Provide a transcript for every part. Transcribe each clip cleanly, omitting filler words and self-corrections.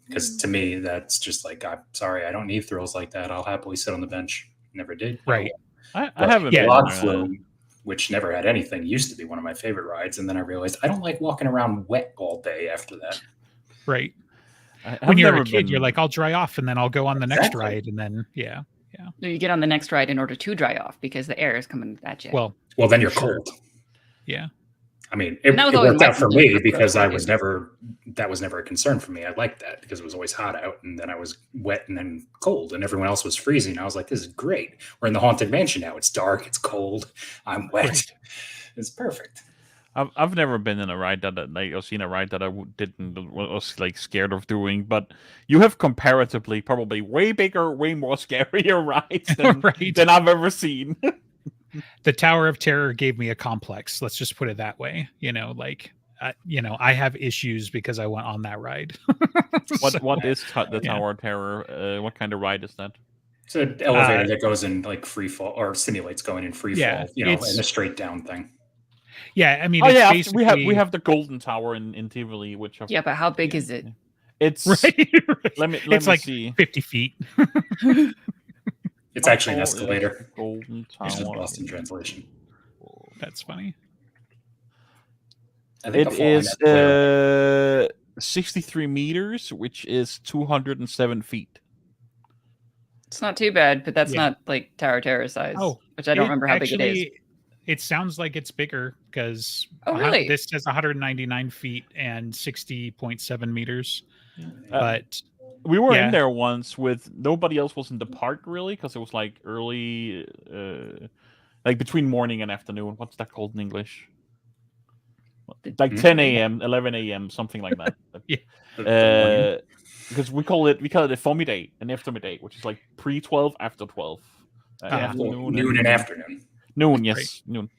Because to me, that's just like, I'm sorry, I don't need thrills like that. I'll happily sit on the bench. Never did. Right. I But haven't Yeah. been Log there. Flume, which never had anything, used to be one of my favorite rides. And then I realized I don't like walking around wet all day after that. Right. I've When you're never a kid, you're been- like, I'll dry off and then I'll go on the next Exactly. ride. And then, yeah. You get on the next ride in order to dry off because the air is coming at you. Well, then you're Sure. cold. yeah. I mean, And it that was always worked my out for concern me with because Flume, I too. was that was never a concern for me. I liked that because it was always hot out, and then I was wet and then cold, and everyone else was freezing. I was like, this is great. We're in the Haunted Mansion now. It's dark, it's cold, I'm wet. Right. It's perfect. I've never been in a ride that or seen a ride that I didn't was like scared of doing. But you have comparatively probably way bigger, way more scarier rides Right. than I've ever seen. The Tower of Terror gave me a complex. Let's just put it that way. I have issues because I went on that ride. What is the Yeah. Tower of Terror? What kind of ride is that? It's an elevator that goes in like free fall or simulates going in free fall, in a straight down thing. Yeah, I mean, Oh it's yeah, basically... we have the Golden Tower in Tivoli, which Yeah, but how big is it? it's right. let me It's like see. 50 feet. It's actually an How tall is escalator. Golden It's the Tower. Boston translation. That's funny. I think It is 63 meters, which is 207 feet. It's not too bad, but that's Yeah. not like Tower of Terror size. Oh, which I don't remember how big it is. It sounds like it's bigger because really? This says 199 feet and 60.7 meters. But we were in there once with nobody else was in the park really because it was like early, like between morning and afternoon. What's that called in English? Like 10 a.m., 11 a.m., something like that. Yeah. Because we call it a formidate, an aftermidate, which is like pre-12, after 12. Afternoon noon and afternoon. Noon, yes, Right. noon.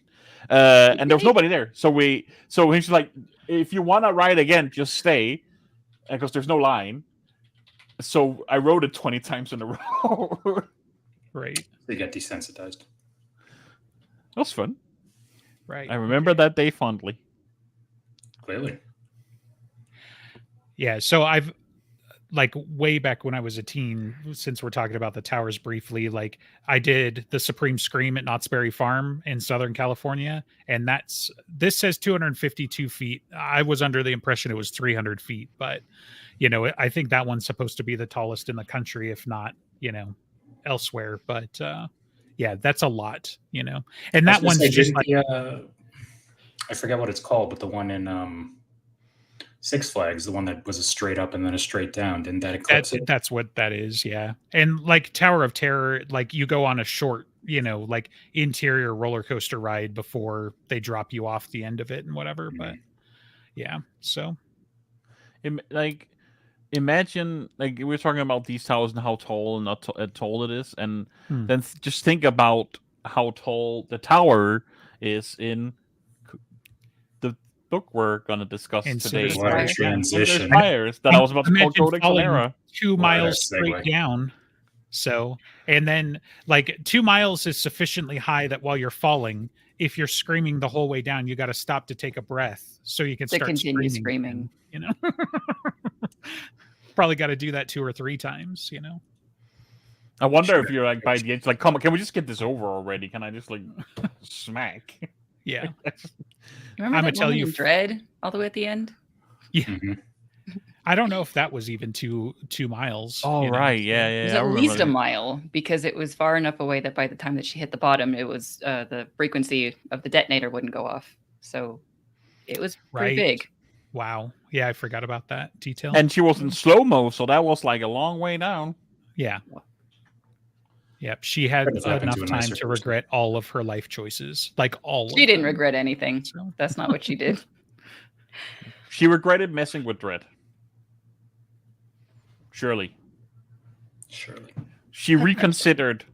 And there was nobody there, so he's like, if you want to ride again, just stay, because there's no line. So I rode it 20 times in a row. Right. They got desensitized. That was fun. Right. I remember that day fondly. Clearly. Yeah, so I've like way back when I was a teen, since we're talking about the towers briefly, like I did the Supreme Scream at Knott's Berry Farm in Southern California. And this says 252 feet. I was under the impression it was 300 feet, but I think that one's supposed to be the tallest in the country, if not, elsewhere. But yeah, that's a lot, and that one's just like, I forget what it's called, but the one in Six Flags, the one that was a straight up and then a straight down, didn't that eclipse it? That's what that is, yeah. And like Tower of Terror, like you go on a short, like interior roller coaster ride before they drop you off the end of it and whatever. But yeah, so imagine like we're talking about these towers and how tall and not tall it is, and then just think about how tall the tower is in the book we're going to discuss today. What a transition. That I was about to call Codex Alera. 2 miles straight down. So, and then like 2 miles is sufficiently high that while you're falling, if you're screaming the whole way down, you got to stop to take a breath so you can start screaming. Probably got to do that 2 or 3 times, I wonder if you're like by the edge, like, come on, can we just get this over already? Can I just like smack? Yeah. Remember that moment in Dread all the way at the end? Yeah. Mm-hmm. I don't know if that was even 2 miles. Oh, right. Yeah. It was at least a mile because it was far enough away that by the time that she hit the bottom, it was the frequency of the detonator wouldn't go off. So it was pretty big. Wow. Yeah, I forgot about that detail. And she was in slow-mo, so that was like a long way down. Yeah. Yep. She had enough time to regret all of her life choices. Like all She didn't regret anything. So. That's not what she did. She regretted messing with Dredd. Surely. She reconsidered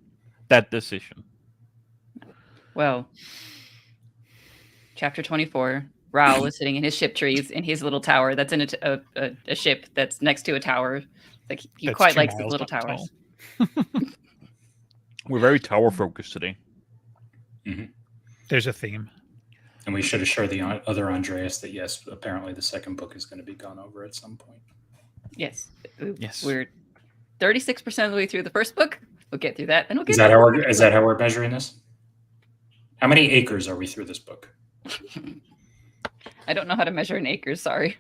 that decision. Well, chapter 24, Raoul is sitting in his ship trees in his little tower that's in a ship that's next to a tower. Like he quite likes the little towers. We're very tower focused today. Mm-hmm. There's a theme. And we should assure the other Andreas that yes, apparently the second book is going to be gone over at some point. Yes. Yes. We're 36% of the way through the first book. We'll get through that, and we'll get Is that how we're measuring this? How many acres are we through this book? I don't know how to measure in acres. Sorry.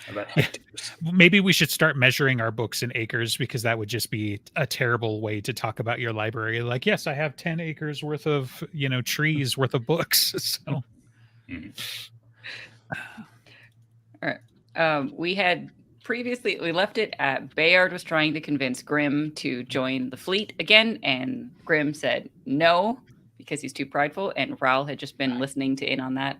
How about hectares? Maybe we should start measuring our books in acres, because that would just be a terrible way to talk about your library. Like, yes, I have 10 acres worth of, trees worth of books. So, All right. We had previously, we left it at Bayard was trying to convince Grimm to join the fleet again, and Grimm said no because he's too prideful, and Raoul had just been listening in on that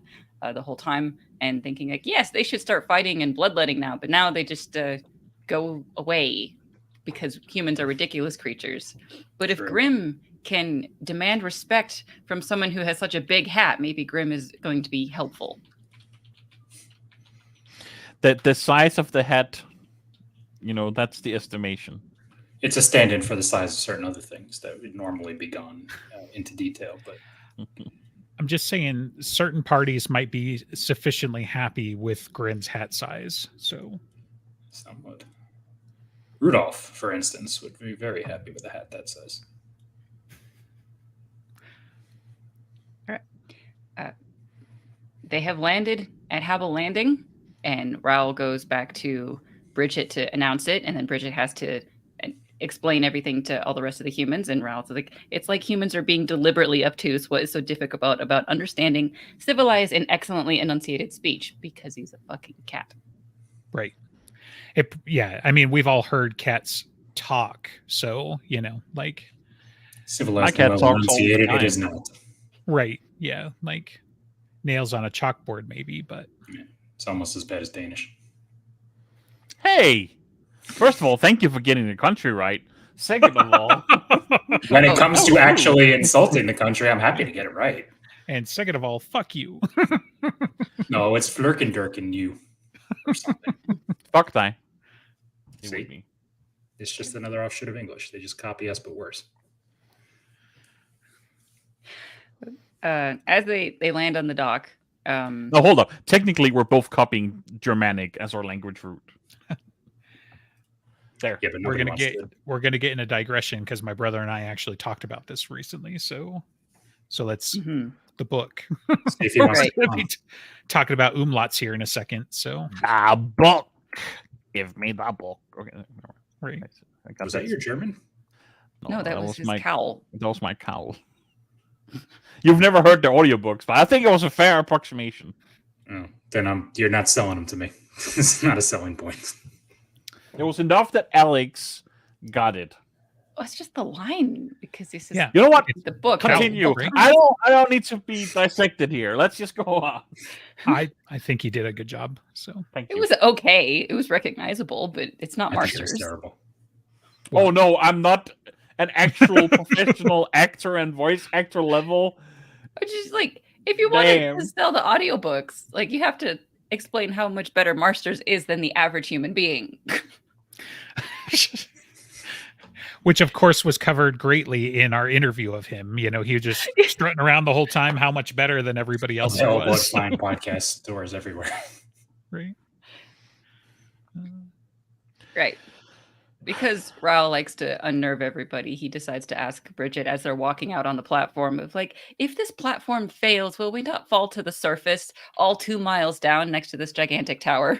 the whole time and thinking like, yes, they should start fighting and bloodletting now, but now they just go away because humans are ridiculous creatures. But if Grimm can demand respect from someone who has such a big hat, maybe Grimm is going to be helpful. The size of the hat, that's the estimation. It's a stand-in for the size of certain other things that would normally be gone into detail. But I'm just saying certain parties might be sufficiently happy with Grimm's hat size. So, somewhat. Rudolph, for instance, would be very happy with a hat that size. All right. They have landed at Habel Landing, and Raoul goes back to Bridget to announce it, and then Bridget has to explain everything to all the rest of the humans. And Raoul's like, it's like humans are being deliberately obtuse. What is so difficult about understanding civilized and excellently enunciated speech? Because he's a fucking cat. Right. Yeah. I mean, we've all heard cats talk. So, like. Civilized and well enunciated, it is not. Right. Yeah. Like nails on a chalkboard, maybe, but. Yeah. It's almost as bad as Danish. Hey! First of all, thank you for getting the country right. Second of all, when it comes to actually insulting the country, I'm happy to get it right. And second of all, fuck you. No, it's flirkendurken you or something. Fuck thy. See? It's just another offshoot of English. They just copy us, but worse. As they land on the dock. No, hold up. Technically, we're both copying Germanic as our language root. There. Yeah, we're gonna get in a digression because my brother and I actually talked about this recently. So let's the book. If he wants to be talking about umlauts here in a second. So the book. Give me the book. Okay. Right. Was that your German? No, that was his cowl. That was my cowl. You've never heard the audiobooks, but I think it was a fair approximation. Oh, then you're not selling them to me. It's not a selling point. It was enough that Alex got it. Oh, it's just the line because he says, You know what? The book. Continue. I don't need to be dissected here. Let's just go on. I think he did a good job. So thank you. It was okay. It was recognizable, but it's not Marsters. Terrible. Oh no, I'm not an actual professional actor and voice actor level. Which is like, if you wanted to sell the audiobooks, like you have to explain how much better Marsters is than the average human being. Which, of course, was covered greatly in our interview of him. He was just strutting around the whole time how much better than everybody else was. Fine podcast stores everywhere. Right. Right. Because Raoul likes to unnerve everybody, he decides to ask Bridget as they're walking out on the platform of like, if this platform fails, will we not fall to the surface all 2 miles down next to this gigantic tower?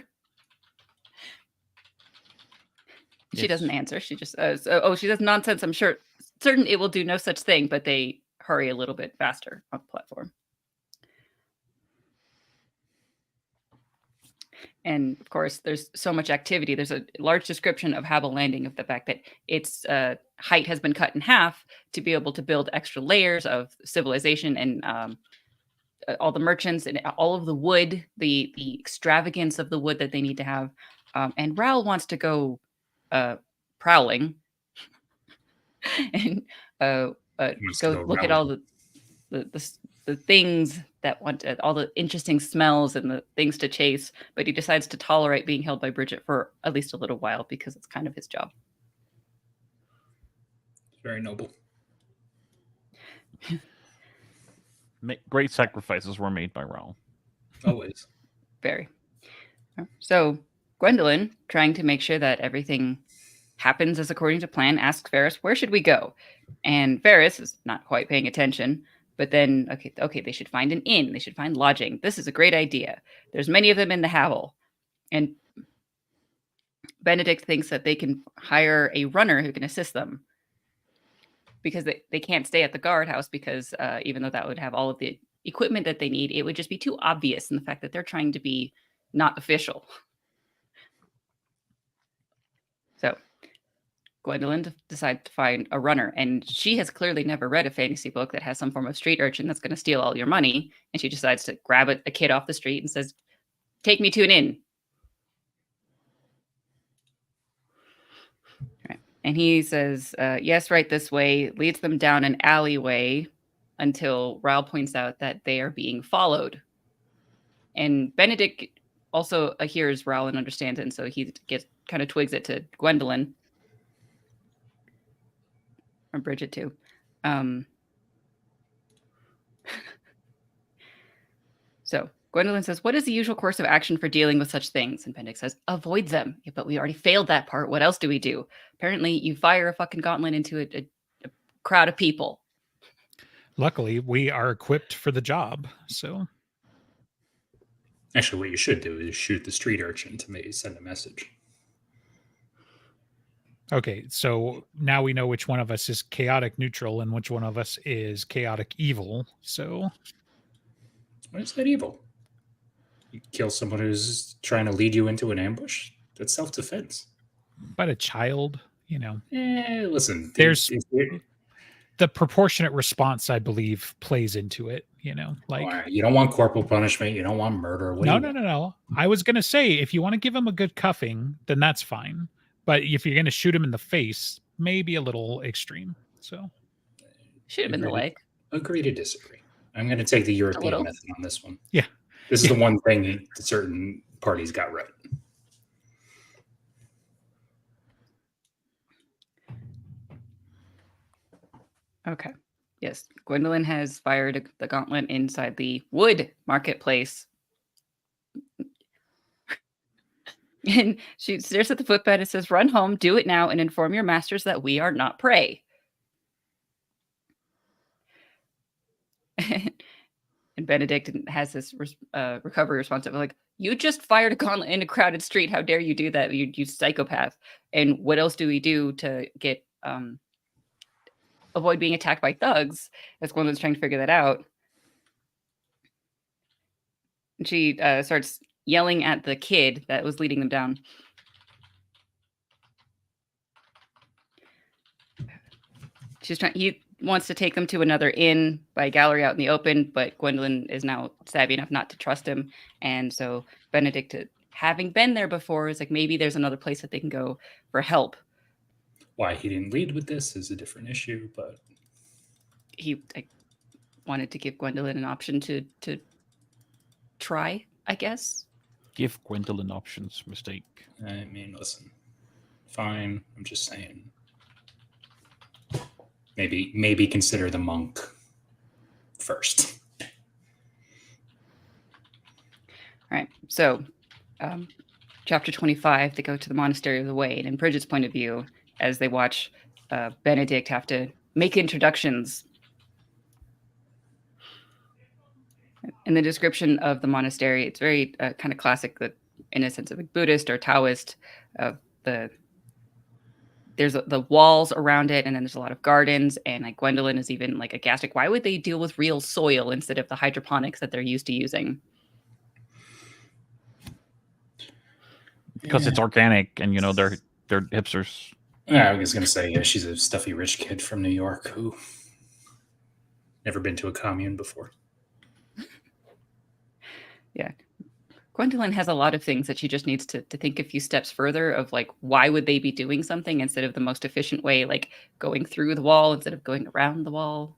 Yes. She doesn't answer. She just, she does nonsense. I'm certain it will do no such thing, but they hurry a little bit faster on the platform. And of course, there's so much activity. There's a large description of Habel Landing, of the fact that its height has been cut in half to be able to build extra layers of civilization and all the merchants and all of the wood, the extravagance of the wood that they need to have. And Raoul wants to go prowling and go look at all the things that want all the interesting smells and the things to chase, but he decides to tolerate being held by Bridget for at least a little while because it's kind of his job. Very noble. Great sacrifices were made by Raoul. Always. Very. So Gwendolyn, trying to make sure that everything happens as according to plan, asks Varys, where should we go? And Varys is not quite paying attention, but then, okay, they should find an inn. They should find lodging. This is a great idea. There's many of them in the Havel. And Benedict thinks that they can hire a runner who can assist them, because they can't stay at the guardhouse, because even though that would have all of the equipment that they need, it would just be too obvious in the fact that they're trying to be not official. So Gwendolyn decides to find a runner, and she has clearly never read a fantasy book that has some form of street urchin that's going to steal all your money, and she decides to grab a kid off the street and says, take me to an inn. Right. And he says, yes, right this way, leads them down an alleyway until Raoul points out that they are being followed. And Benedict also hears Raoul and understands it, and so he kind of twigs it to Gwendolyn. Or Bridget too. So Gwendolyn says, what is the usual course of action for dealing with such things? And Benedict says, avoid them. Yeah, but we already failed that part. What else do we do? Apparently you fire a fucking gauntlet into a crowd of people. Luckily, we are equipped for the job. So actually, what you should do is shoot the street urchin to maybe send a message. Okay, so now we know which one of us is chaotic neutral and which one of us is chaotic evil. So why is that evil? You kill someone who's trying to lead you into an ambush? That's self-defense. But a child, listen, there's the proportionate response, I believe, plays into it. Like, you don't want corporal punishment, you don't want murder. No. I was gonna say, if you want to give him a good cuffing, then that's fine. But if you're going to shoot him in the face, maybe a little extreme. So shoot him in the leg. Agree to disagree. I'm going to take the European method on this one. Yeah. This is the one thing certain parties got right. Okay. Yes. Gwendolyn has fired the gauntlet inside the wood marketplace. And she stares at the footbed and says, run home, do it now, and inform your masters that we are not prey. And Benedict has this recovery response of like, you just fired a gauntlet in a crowded street. How dare you do that, you psychopath? And what else do we do to get avoid being attacked by thugs? As Gwendolyn's trying to figure that out. And she starts yelling at the kid that was leading them down. He wants to take them to another inn by a gallery out in the open, but Gwendolyn is now savvy enough not to trust him. And so Benedict, having been there before, is like, maybe there's another place that they can go for help. Why he didn't lead with this is a different issue, but he wanted to give Gwendolyn an option to try, I guess. Give Gwendolyn options. Mistake. I mean, listen. Fine. I'm just saying. Maybe consider the monk first. All right. So, chapter 25, they go to the Monastery of the Wade. And Bridget's point of view, as they watch Benedict have to make introductions. In the description of the monastery, it's very kind of classic, in a sense of like Buddhist or Taoist. There's the walls around it, and then there's a lot of gardens. And like Gwendolyn is even like aghast. Why would they deal with real soil instead of the hydroponics that they're used to using? Because it's organic, and they're hipsters. Yeah, I was gonna say she's a stuffy rich kid from New York who never been to a commune before. Yeah. Gwendolyn has a lot of things that she just needs to think a few steps further of like, why would they be doing something instead of the most efficient way, like going through the wall instead of going around the wall.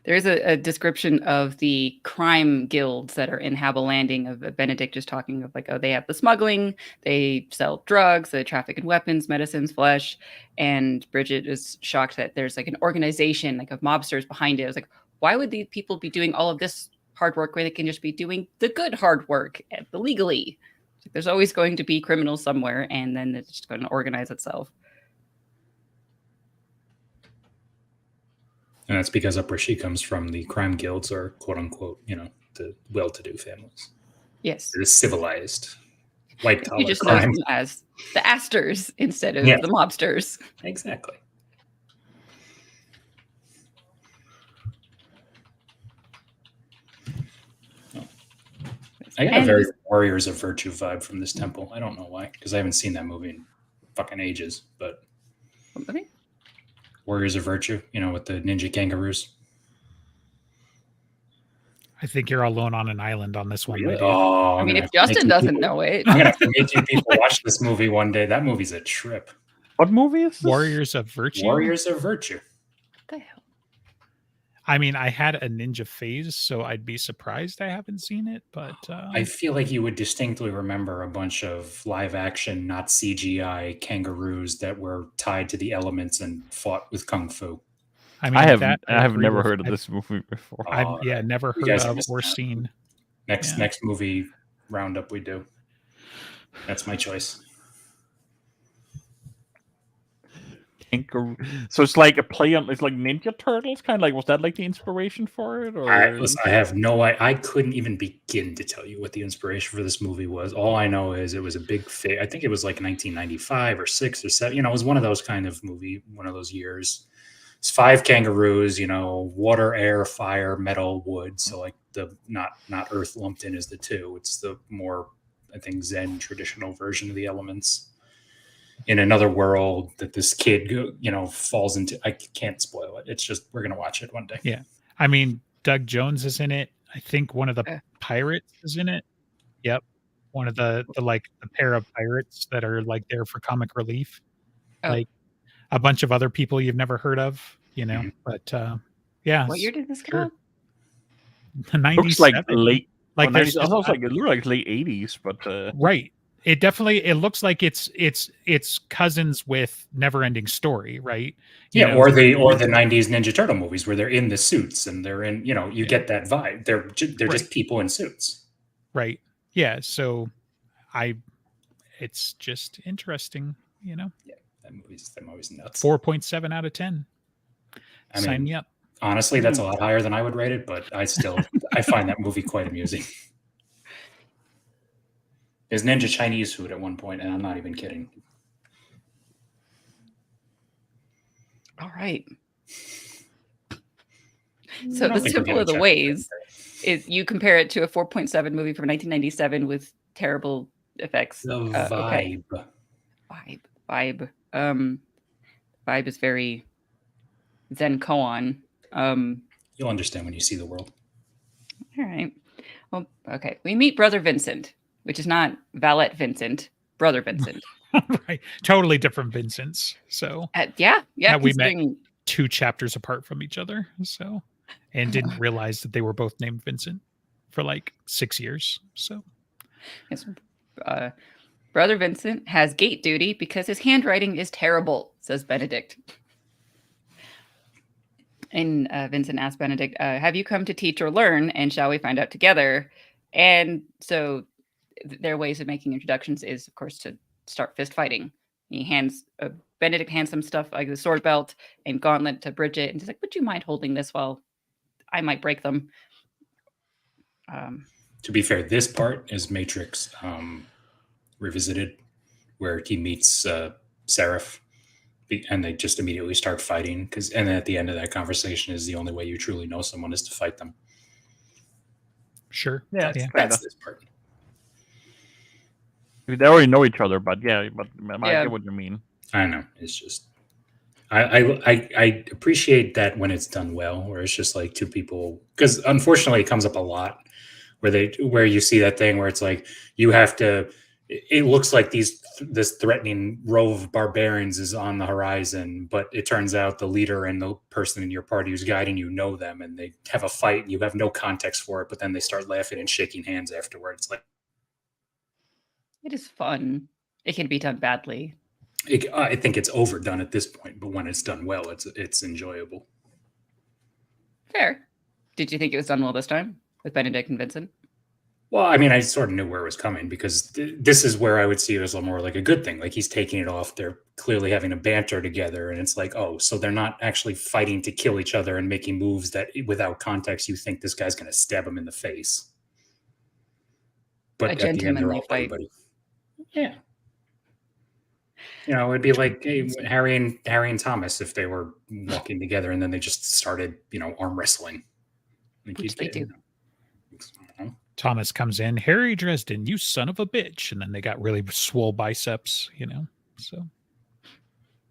There is a description of the crime guilds that are in Havel Landing of Benedict just talking of like, oh, they have the smuggling, they sell drugs, they traffic in weapons, medicines, flesh. And Bridget is shocked that there's like an organization like of mobsters behind it. It was like, why would these people be doing all of this hard work where they can just be doing the good hard work legally. There's always going to be criminals somewhere, and then it's just going to organize itself. And that's because up where she comes from, the crime guilds are quote unquote, the well-to-do families. Yes. They're civilized, white collar You just know crime. them as the Astors instead of Yeah. the mobsters. Exactly. I got a very Warriors of Virtue vibe from this temple. I don't know why, because I haven't seen that movie in fucking ages. But What movie? Warriors of Virtue, with the ninja kangaroos. I think you're alone on an island on this one. Really? My dude. Oh, I mean, if Justin doesn't know it, I'm gonna have to make you people watch this movie one day. That movie's a trip. What movie is this? Warriors of Virtue. Warriors of Virtue. what the hell? I mean, I had a ninja phase, so I'd be surprised I haven't seen it. But I feel like you would distinctly remember a bunch of live action, not CGI kangaroos that were tied to the elements and fought with kung fu. I mean, I have agree never with. heard of this movie before. Oh, I've never you heard guys are of missing or out. seen. Next Yeah. movie roundup we do. That's my choice. Kangaroo. So it's like a play on. It's like Ninja Turtles, kind of like. Was that like the inspiration for it? Or I have no idea. I couldn't even begin to tell you what the inspiration for this movie was. All I know is it was a big I think it was like 1995 or 6 or 7. It was one of those kind of movie, one of those years. It's 5 kangaroos, water, air, fire, metal, wood. So like the not earth lumped in as the 2. It's the more, I think, Zen traditional version of the elements in another world that this kid, falls into. I can't spoil it. It's just, we're going to watch it one day. Yeah. I mean, Doug Jones is in it. I think one of the pirates is in it. Yep. One of the pair of pirates that are like there for comic relief. Oh. Like a bunch of other people you've never heard of, Mhm. but yeah. What year did this come out? The 90s. looks like late. Like There's there's also like it looked like late 80s, but right. It looks like it's cousins with Neverending Story, right? Yeah, or the 90s Ninja Turtle movies where they're in the suits and they're in, you get that vibe. They're just people in suits. Right. Yeah. So it's just interesting, Yeah, that movie's nuts. 4.7 out of 10. Sign me up. Honestly, that's a lot higher than I would rate it, but I find that movie quite amusing. There's ninja Chinese food at one point, and I'm not even kidding. All right. So the simple of the ways is you compare it to a 4.7 movie from 1997 with terrible effects. The vibe. Okay. Vibe. Vibe is very Zen koan. You'll understand when you see the world. All right. Well, okay. We meet Brother Vincent, which is not Valet Vincent, Brother Vincent. Right. Totally different Vincents. So Yeah. We met 2 chapters apart from each other. So, and didn't realize that they were both named Vincent for like 6 years. So, yes, Brother Vincent has gate duty because his handwriting is terrible, says Benedict. And Vincent asks Benedict, have you come to teach or learn? And shall we find out together? And so their ways of making introductions is, of course, to start fist fighting. Benedict hands some stuff like the sword belt and gauntlet to Bridget. And he's like, would you mind holding this while I might break them? To be fair, this part is Matrix Revisited, where he meets Seraph. And they just immediately start fighting and at the end of that conversation is the only way you truly know someone is to fight them. sure. yeah, That's this part. they already know each other. But I get what you mean. I know. It's just I appreciate that when it's done well, where it's just like 2 people, because unfortunately it comes up a lot where you see that thing where it's like you have to. It looks like this threatening row of barbarians is on the horizon, but it turns out the leader and the person in your party who's guiding you know them, and they have a fight. And you have no context for it, but then they start laughing and shaking hands afterwards. Like, It is fun. It can be done badly. I think it's overdone at this point, but when it's done well, it's enjoyable. Fair. Did you think it was done well this time? with Benedict and Vincent. Well, I mean, I sort of knew where it was coming because this is where I would see it as a more like a good thing. Like he's taking it off. They're clearly having a banter together, and it's like, oh, so they're not actually fighting to kill each other and making moves that, without context, you think this guy's going to stab him in the face. But A at the end, they're gentlemanly all fight. buddy. Yeah. You know, it'd be like Harry and Thomas if they were walking together and then they just started, arm wrestling. Like Which they do. Thomas comes in, Harry Dresden, you son of a bitch, and then they got really swole biceps, So,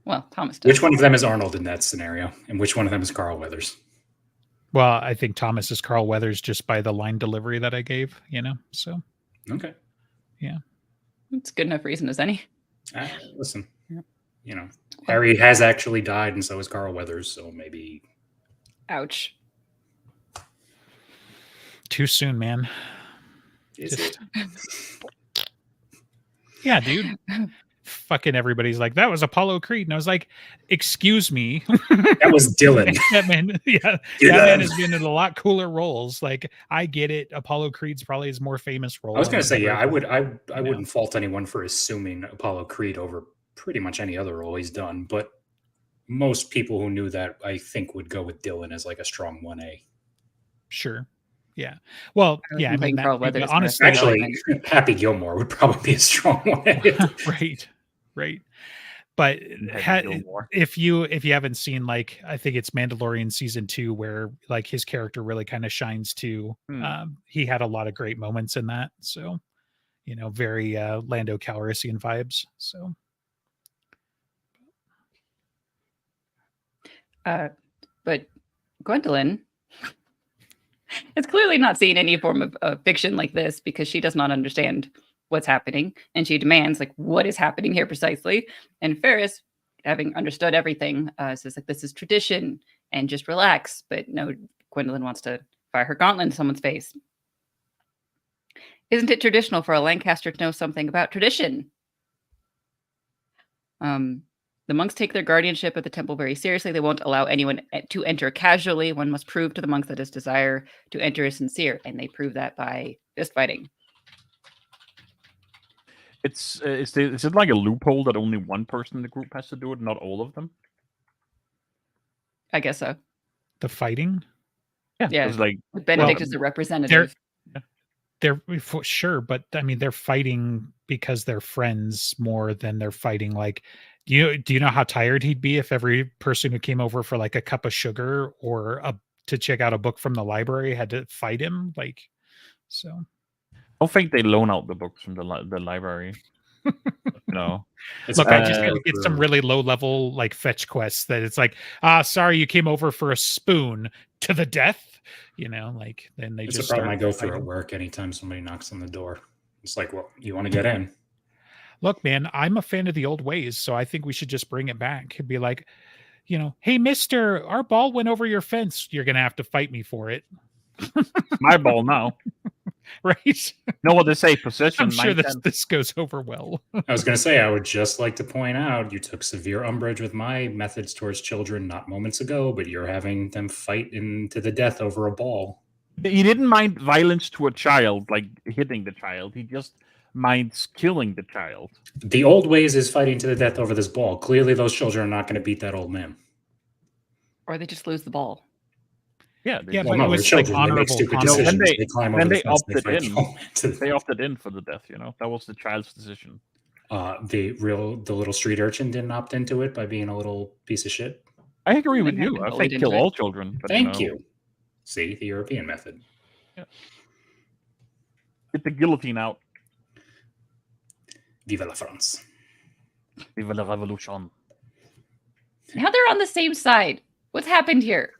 well, Thomas does. Which one of them is Arnold in that scenario, and which one of them is Carl Weathers? Well, I think Thomas is Carl Weathers just by the line delivery that I gave, So, okay, yeah, it's good enough reason as any. Listen, Harry has actually died, and so is Carl Weathers. So maybe. Ouch. Too soon, man. Is it? Yeah, dude. Fucking everybody's like, that was Apollo Creed. And I was like, excuse me. That was Dylan. That man has been in a lot cooler roles. Like, I get it. Apollo Creed's probably his more famous role. I was going to say, yeah, I wouldn't fault anyone for assuming Apollo Creed over pretty much any other role he's done. But most people who knew that, I think, would go with Dylan as like a strong 1A. Sure. Yeah. Well, yeah. I mean, honestly, actually, Happy Gilmore would probably be a strong 1A. Right. But if you haven't seen, like, I think it's Mandalorian season 2 where like his character really kind of shines too. He had a lot of great moments in that. So, very Lando Calrissian vibes. So. But Gwendolyn is clearly not seeing any form of fiction like this because she does not understand what's happening. And she demands, like, what is happening here precisely? And Ferris, having understood everything, says, like, this is tradition and just relax. But no, Gwendolyn wants to fire her gauntlet in someone's face. Isn't it traditional for a Lancaster to know something about tradition? The monks take their guardianship of the temple very seriously. They won't allow anyone to enter casually. One must prove to the monks that his desire to enter is sincere, and they prove that by fist fighting. Is it like a loophole that only one person in the group has to do it, not all of them? I guess so. The fighting? Yeah. Like Benedict is the representative. They're for sure, but I mean, they're fighting because they're friends more than they're fighting. Like, do you know how tired he'd be if every person who came over for like a cup of sugar or to check out a book from the library had to fight him? Like, so. I don't think they loan out the books from the library. No. Look, I just get some really low level like fetch quests that it's like, sorry, you came over for a spoon to the death. Like then they it's just. It's a problem I go through at work anytime somebody knocks on the door. It's like, well, you want to get in? Look, man, I'm a fan of the old ways, so I think we should just bring it back. It'd be like, hey, mister, our ball went over your fence. You're going to have to fight me for it. My ball now. Right? Know what they say, possession. I'm sure this goes over well. I was going to say, I would just like to point out, you took severe umbrage with my methods towards children not moments ago, but you're having them fight to the death over a ball. He didn't mind violence to a child, like hitting the child. He just minds killing the child. The old ways is fighting to the death over this ball. Clearly, those children are not going to beat that old man. Or they just lose the ball. Yeah, but it was like honorable. They climb over the fence, they opted in for the death. That was the child's decision. The little street urchin didn't opt into it by being a little piece of shit. I agree with you. I think kill all children. But, Thank you. See, the European method. Yeah. Get the guillotine out. Vive la France. Vive la Revolution. Now they're on the same side. What's happened here?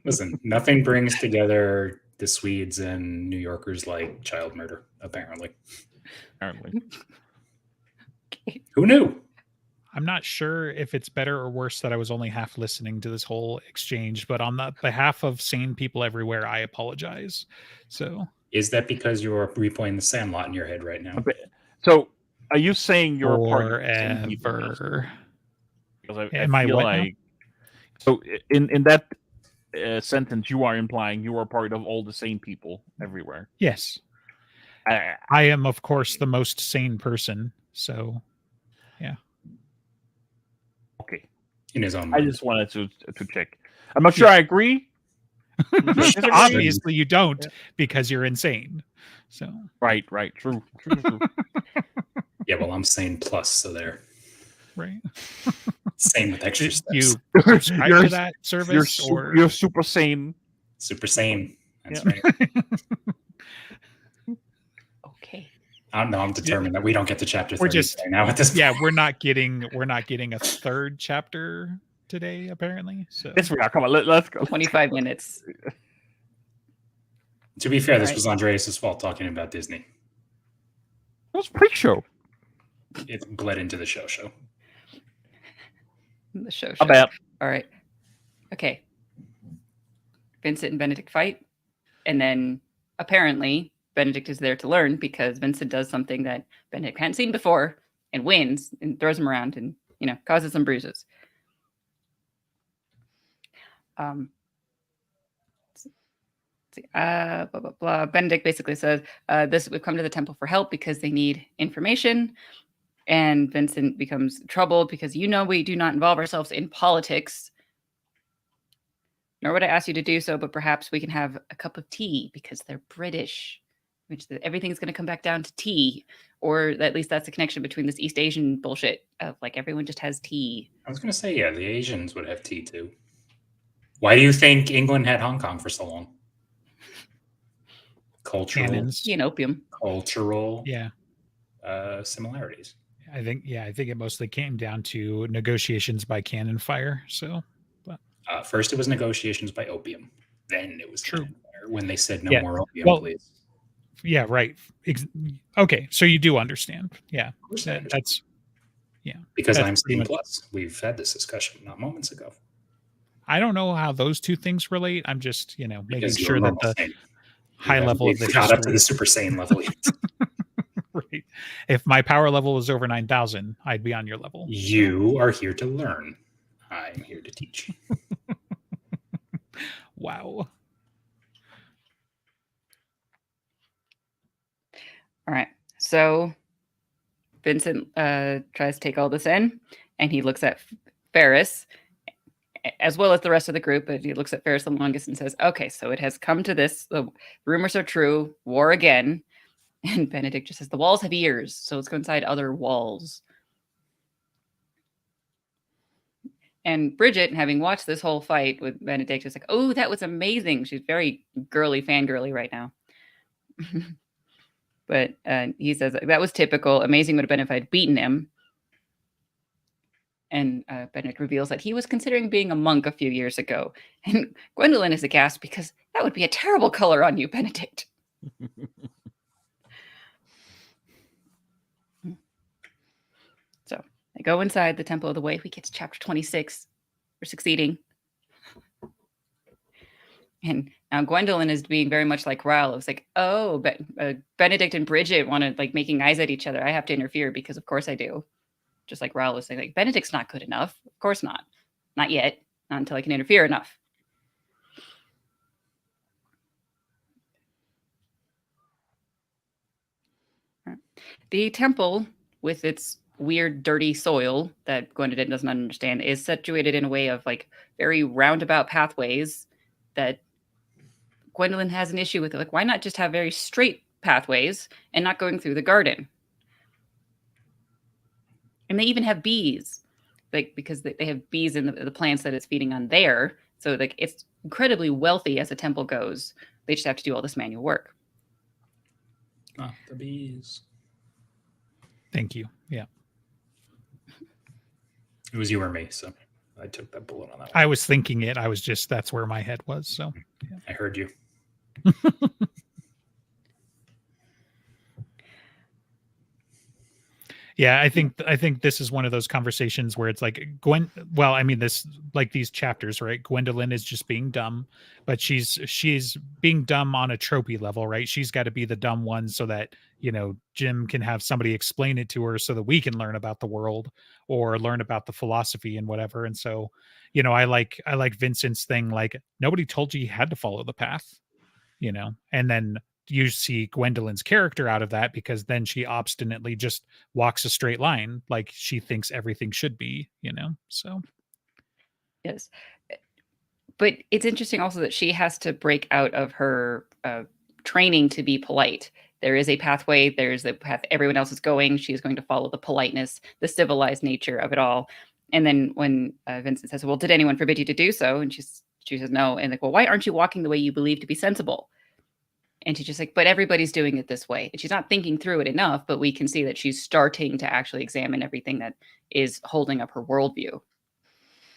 Listen, nothing brings together the Swedes and New Yorkers like child murder, apparently. Okay. Who knew? I'm not sure if it's better or worse that I was only half listening to this whole exchange, but on the behalf of sane people everywhere, I apologize. So, is that because you're replaying the Sandlot in your head right now? So, are you saying you're a part of because Am I feel what like now? So in that sentence, you are implying you are part of all the sane people everywhere. Yes. I am, of course, the most sane person. So, yeah. Okay. In his own I mind. just wanted to check. I'm not sure I agree. Obviously, you don't because you're insane. So right. True. Yeah, well, I'm sane plus, so there. Right. Same with extra steps. You subscribe to that service, you're super sane. Super sane. That's yeah. right. Okay. I don't know. I'm determined that we don't get to chapter 30 We're just right now at this point. Yeah, we're not getting a third chapter today, apparently. So Yes, we are. Come on, let's go. 25 minutes. To be fair, this Right. was Andreas' fault talking about Disney. It was pre-show. It bled into the show. The show. How bad? All right. Okay. Vincent and Benedict fight. And then apparently Benedict is there to learn because Vincent does something that Benedict hadn't seen before and wins and throws him around and, causes some bruises. Blah, blah, blah. Benedict basically says, we've come to the temple for help because they need information. And Vincent becomes troubled because, we do not involve ourselves in politics. Nor would I ask you to do so, but perhaps we can have a cup of tea because they're British, which everything's going to come back down to tea. Or at least that's the connection between this East Asian bullshit of everyone just has tea. I was going to say, yeah, the Asians would have tea too. Why do you think England had Hong Kong for so long? Cultural, opium. Cultural, similarities. I think it mostly came down to negotiations by cannon fire. So, first it was negotiations by opium, then it was true when they said no more opium, please. Yeah, right. Okay, so you do understand. Yeah, of course I understand. That's because I'm sane plus. We've had this discussion not moments ago. I don't know how those two things relate. I'm just making sure that the sane. high level of the got history up to the super sane level yet. Right. If my power level was over 9,000, I'd be on your level. You are here to learn. I'm here to teach. Wow. All right. So Vincent tries to take all this in, and he looks at Ferris, as well as the rest of the group, but he looks at Ferris the longest and says, okay, so it has come to this. The rumors are true. War again. And Benedict just says, the walls have ears, so let's go inside other walls. And Bridget, having watched this whole fight with Benedict, is like, oh, that was amazing. She's very girly, fangirly right now. But he says, that was typical. Amazing would have been if I'd beaten him. And Benedict reveals that he was considering being a monk a few years ago. And Gwendolyn is aghast because that would be a terrible color on you, Benedict. So they go inside the Temple of the Way. We get to chapter 26. We're succeeding. And now Gwendolyn is being very much like Raoul. It's like, oh, but Benedict and Bridget want to making eyes at each other. I have to interfere because of course I do. Just like Raoul was saying, Benedict's not good enough. Of course not. Not yet. Not until I can interfere enough. The temple, with its weird, dirty soil that Gwendolyn doesn't understand, is situated in a way of very roundabout pathways that Gwendolyn has an issue with. Why not just have very straight pathways and not going through the garden? And they even have bees, because they have bees in the plants that it's feeding on there. So it's incredibly wealthy as a temple goes. They just have to do all this manual work. Ah, the bees. Thank you. Yeah. It was you or me, so I took that bullet on that one. I was thinking it. I was just, that's where my head was. So yeah. I heard you. Yeah, I think this is one of those conversations where it's like well, I mean, this, like, these chapters, right? Gwendolyn is just being dumb, but she's being dumb on a tropey level, right? She's got to be the dumb one so that, Jim can have somebody explain it to her so that we can learn about the world or learn about the philosophy and whatever. And so, I like Vincent's thing, like, nobody told you you had to follow the path, and then you see Gwendolyn's character out of that, because then she obstinately just walks a straight line like she thinks everything should be, so. Yes. But it's interesting also that she has to break out of her training to be polite. There is a pathway. There's a path everyone else is going. She is going to follow the politeness, the civilized nature of it all. And then when Vincent says, well, did anyone forbid you to do so? And she says, no. And like, well, why aren't you walking the way you believe to be sensible? And she's just like, but everybody's doing it this way. And she's not thinking through it enough, but we can see that she's starting to actually examine everything that is holding up her worldview.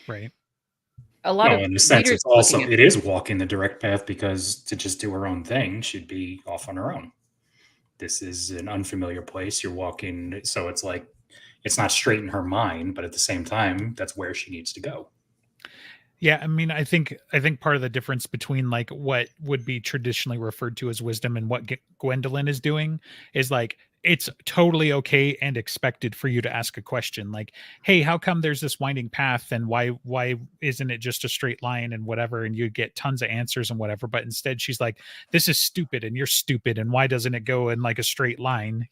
Right. A lot of in a sense, readers it is walking the direct path, because to just do her own thing, she'd be off on her own. This is an unfamiliar place. You're walking, so it's like, it's not straight in her mind, but at the same time, that's where she needs to go. Yeah, I mean, I think part of the difference between, like, what would be traditionally referred to as wisdom and what Gwendolyn is doing is, like, it's totally okay and expected for you to ask a question like, hey, how come there's this winding path, and why isn't it just a straight line and whatever, and you get tons of answers and whatever. But instead she's like, this is stupid and you're stupid, and why doesn't it go in like a straight line,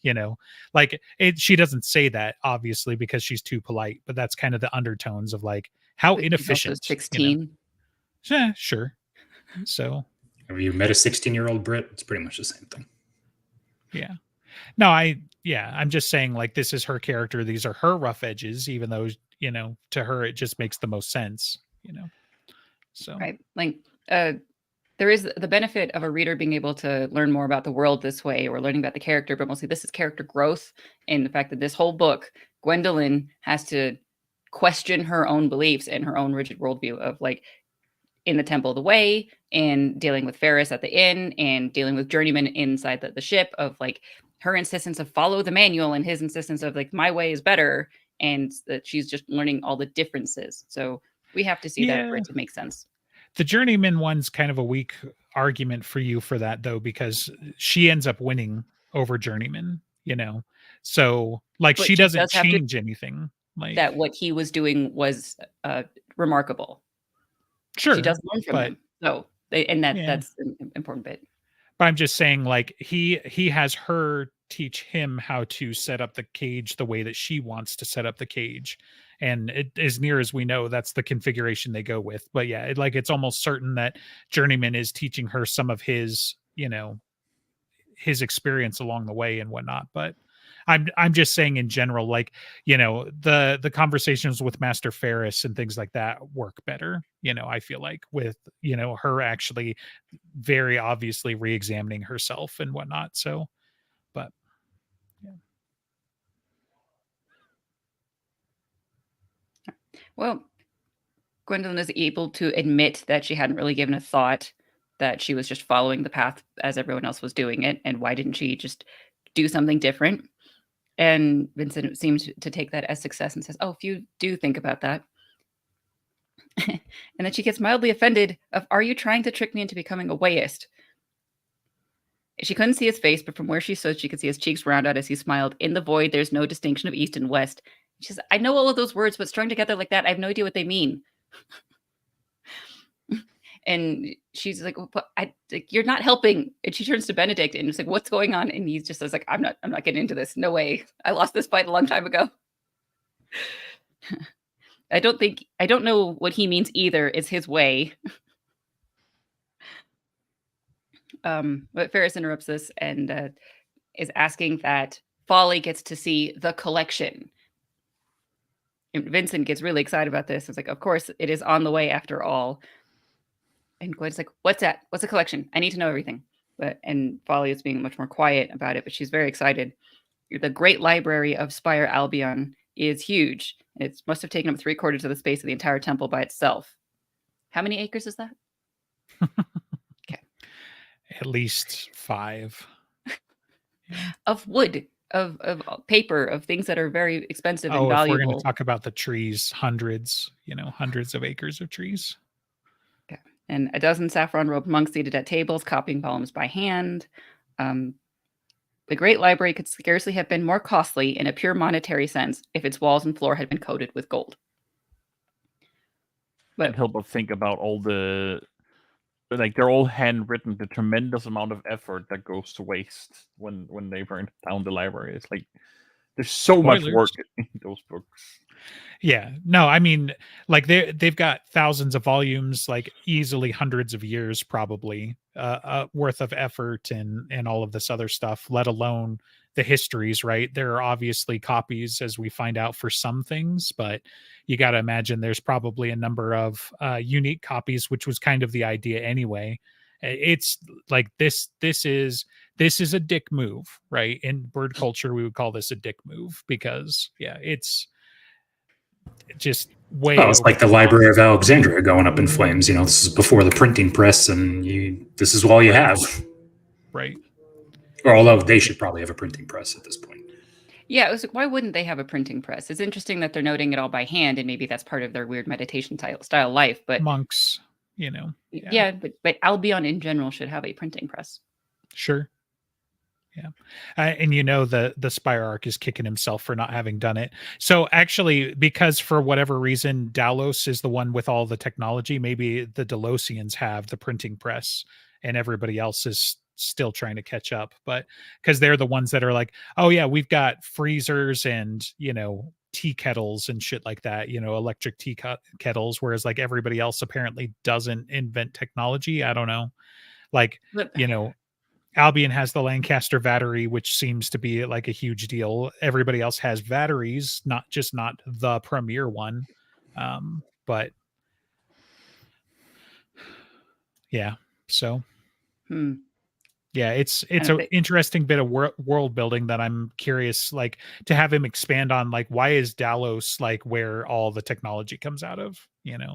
like she doesn't say that, obviously, because she's too polite, but that's kind of the undertones of, like, how inefficient. 16. Yeah, sure. So have you met a 16-year-old Brit? It's pretty much the same thing. Yeah. No, I'm just saying, like, this is her character. These are her rough edges, even though, to her, it just makes the most sense, so. Right. Like, there is the benefit of a reader being able to learn more about the world this way, or learning about the character, but mostly this is character growth. And the fact that this whole book, Gwendolyn has to question her own beliefs and her own rigid worldview of, like, in the Temple of the Way, and dealing with Ferris at the inn, and dealing with Journeyman inside the ship, of, like, her insistence of follow the manual and his insistence of, like, my way is better, and that she's just learning all the differences. So we have to see that for it to make sense. The Journeyman one's kind of a weak argument for you for that, though, because she ends up winning over Journeyman, so, like, but she doesn't change anything. Like, that what he was doing was remarkable. Sure, she does learn from him. So, that's an important bit. But I'm just saying, like, he has her teach him how to set up the cage the way that she wants to set up the cage. And as near as we know, that's the configuration they go with. But yeah, it's almost certain that Journeyman is teaching her some of his, his experience along the way and whatnot. But I'm just saying in general, like, the conversations with Master Ferris and things like that work better, I feel like, with, her actually very obviously re-examining herself and whatnot. So, but yeah. Well, Gwendolyn is able to admit that she hadn't really given a thought, that she was just following the path as everyone else was doing it. And why didn't she just do something different? And Vincent seems to take that as success and says, oh, if you do think about that. And then she gets mildly offended of, are you trying to trick me into becoming a wayist? She couldn't see his face, but from where she stood, she could see his cheeks round out as he smiled. In the void, there's no distinction of east and west. She says, I know all of those words, but strung together like that, I have no idea what they mean. And she's like, well, you're not helping. And she turns to Benedict and is like, what's going on? And he just says, like, I'm not getting into this. No way. I lost this fight a long time ago. I don't know what he means either. It's his way. But Ferris interrupts this and is asking that Folly gets to see the collection. And Vincent gets really excited about this. It's like, of course, it is on the way after all. And Gwen's like, what's that? What's a collection? I need to know everything. And Folly is being much more quiet about it, but she's very excited. The Great Library of Spire Albion is huge. It must have taken up 3/4 of the space of the entire temple by itself. How many acres is that? Okay. At least 5. Of wood. of paper, of things that are very expensive and Oh, if we're going valuable. to talk about the trees, hundreds of acres of trees. Okay. And a dozen saffron-robed monks seated at tables, copying volumes by hand. The great library could scarcely have been more costly in a pure monetary sense if its walls and floor had been coated with gold. Can't But help but think about all the, like, they're all handwritten. The tremendous amount of effort that goes to waste when they burn down the library. It's like there's so much Spoilers. work in those books. Yeah, no, I mean, like they've got thousands of volumes, like easily hundreds of years, probably worth of effort and all of this other stuff. Let alone the histories, right? There are obviously copies, as we find out, for some things, but you got to imagine there's probably a number of unique copies, which was kind of the idea anyway. It's like this is a dick move, right? In bird culture, we would call this a dick move because, yeah, it's just way. Well, it's like the Library of Alexandria going up in flames. This is before the printing press, and this is all you have. Right. Or although they should probably have a printing press at this point. yeah, it was like, why wouldn't they have a printing press? It's interesting that they're noting it all by hand, and maybe that's part of their weird meditation style life. But Monks, yeah, but Albion in general should have a printing press. Sure. Yeah. And the Spire Arc is kicking himself for not having done it. So actually, because for whatever reason, Dalos is the one with all the technology, maybe the Delosians have the printing press and everybody else is still trying to catch up. But because they're the ones that are like, oh yeah, we've got freezers and, tea kettles and shit like that, electric tea kettles, whereas like everybody else apparently doesn't invent technology. I don't know. Like, Albion has the Lancaster battery, which seems to be like a huge deal. Everybody else has batteries, not the premier one. But yeah, so yeah, it's an interesting bit of world building that I'm curious, like, to have him expand on, like, why is Dalos like where all the technology comes out of,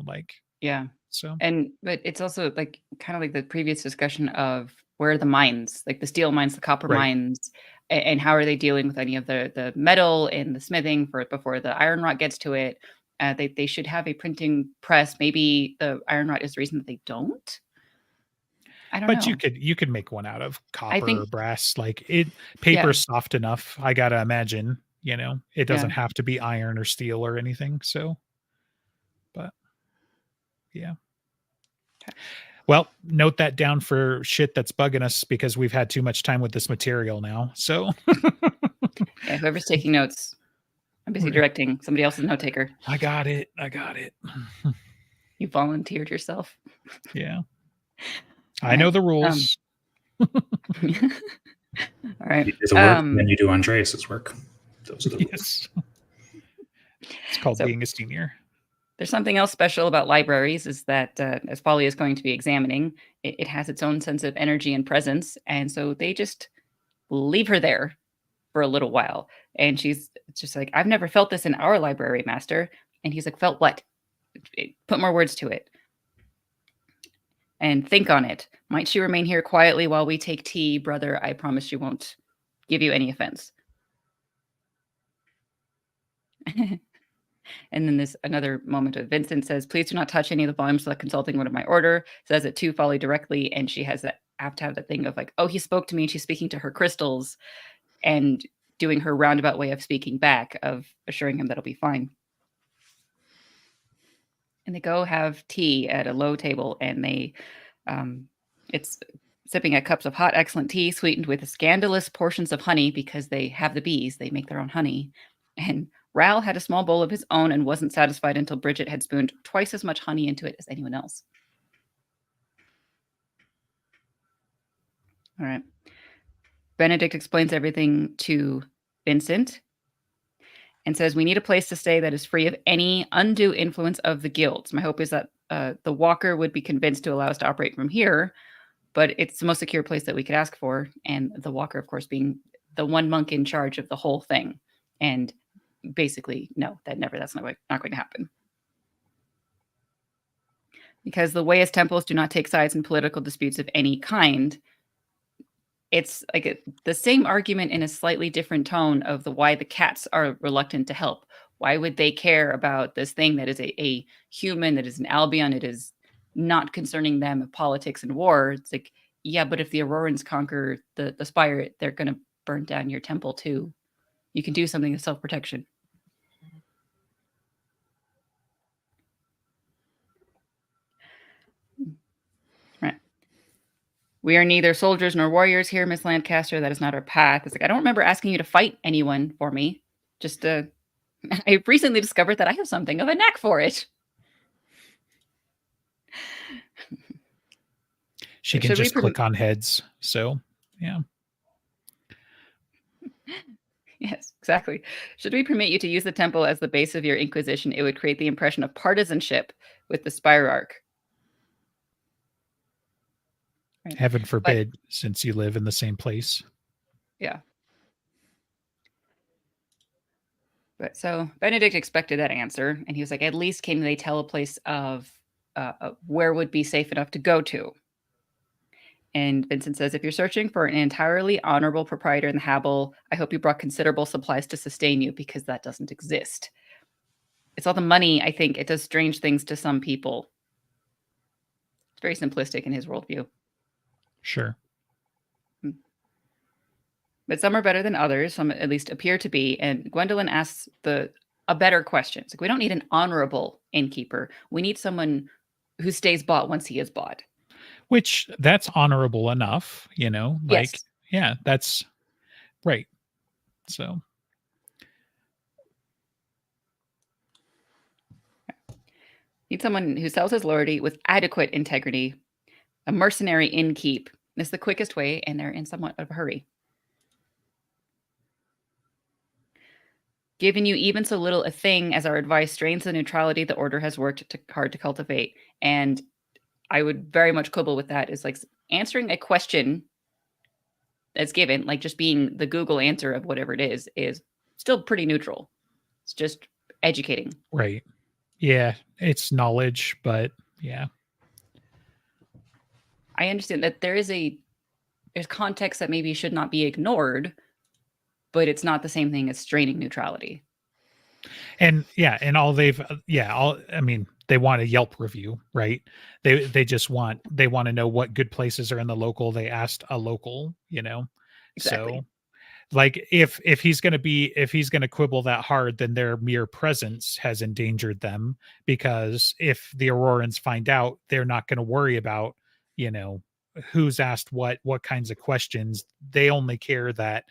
like, yeah. So, but it's also like kind of like the previous discussion of where are the mines, like the steel mines, the copper mines, and how are they dealing with any of the metal and the smithing before the iron rot gets to it. They should have a printing press. Maybe the iron rot is the reason that they don't. I don't know. But you could make one out of copper or brass. Like paper's soft enough. I gotta imagine. It doesn't have to be iron or steel or anything. So, but yeah. Well, note that down for shit that's bugging us because we've had too much time with this material now. So, whoever's taking notes, I'm busy directing. Somebody else is a note taker. I got it. You volunteered yourself. Yeah. I know the rules. All right. You do the work, and then you do Andreas's work. Those are the rules. It's called being a senior. There's something else special about libraries is that as Polly is going to be examining, it has its own sense of energy and presence. And so they just leave her there for a little while. And she's just like, I've never felt this in our library, master. And he's like, felt what? Put more words to it. And think on it. Might she remain here quietly while we take tea, brother? I promise she won't give you any offense. And then there's another moment of Vincent says, please do not touch any of the volumes without consulting one of my order. Says it to Folly directly. And she has that have to have that thing of like, oh, he spoke to me and she's speaking to her crystals and doing her roundabout way of speaking back, of assuring him that'll be fine. And they go have tea at a low table and they it's sipping at cups of hot, excellent tea sweetened with scandalous portions of honey because they have the bees. They make their own honey. And Ral had a small bowl of his own and wasn't satisfied until Bridget had spooned twice as much honey into it as anyone else. All right. Benedict explains everything to Vincent and says, we need a place to stay that is free of any undue influence of the guilds. My hope is that the Walker would be convinced to allow us to operate from here, but it's the most secure place that we could ask for. And the Walker, of course, being the one monk in charge of the whole thing. And basically, no, that's not going to happen. Because the Weyas temples do not take sides in political disputes of any kind. it's like the same argument in a slightly different tone of why the cats are reluctant to help. Why would they care about this thing that is a human, that is an Albion? It is not concerning them of politics and war. It's like, yeah, but if the Aurorans conquer the Spire, they're going to burn down your temple too. You can do something as self-protection. Right. We are neither soldiers nor warriors here, Miss Lancaster. That is not our path. It's like, I don't remember asking you to fight anyone for me. Just I recently discovered that I have something of a knack for it. She can just click on heads. So, yeah. Yes, exactly. Should we permit you to use the temple as the base of your inquisition, it would create the impression of partisanship with the Spirarch. Right. Heaven forbid, since you live in the same place. Yeah. But so Benedict expected that answer, and he was like, at least can they tell a place of where would be safe enough to go to? And Vincent says, if you're searching for an entirely honorable proprietor in the Habel, I hope you brought considerable supplies to sustain you, because that doesn't exist. It's all the money, I think. It does strange things to some people. It's very simplistic in his worldview. Sure. But some are better than others. Some at least appear to be. And Gwendolyn asks a better question. It's like, we don't need an honorable innkeeper. We need someone who stays bought once he is bought. Which, that's honorable enough, you know? Like, yes. Yeah, that's right. So. Need someone who sells his lordly with adequate integrity. A mercenary innkeep. It's the quickest way, and they're in somewhat of a hurry. Giving you even so little a thing as our advice strains the neutrality the order has worked hard to cultivate. And I would very much quibble with that. Is like answering a question that's given, like just being the Google answer of whatever it is still pretty neutral. It's just educating. Right. Yeah, it's knowledge, but yeah. I understand that there's context that maybe should not be ignored, but it's not the same thing as straining neutrality. And yeah, and I mean, they want a Yelp review, right? They just want to know what good places are in the local. They asked a local, you know. Exactly. So like if he's going to quibble that hard, then their mere presence has endangered them, because if the Aurorans find out, they're not going to worry about, you know, who's asked what kinds of questions. They only care that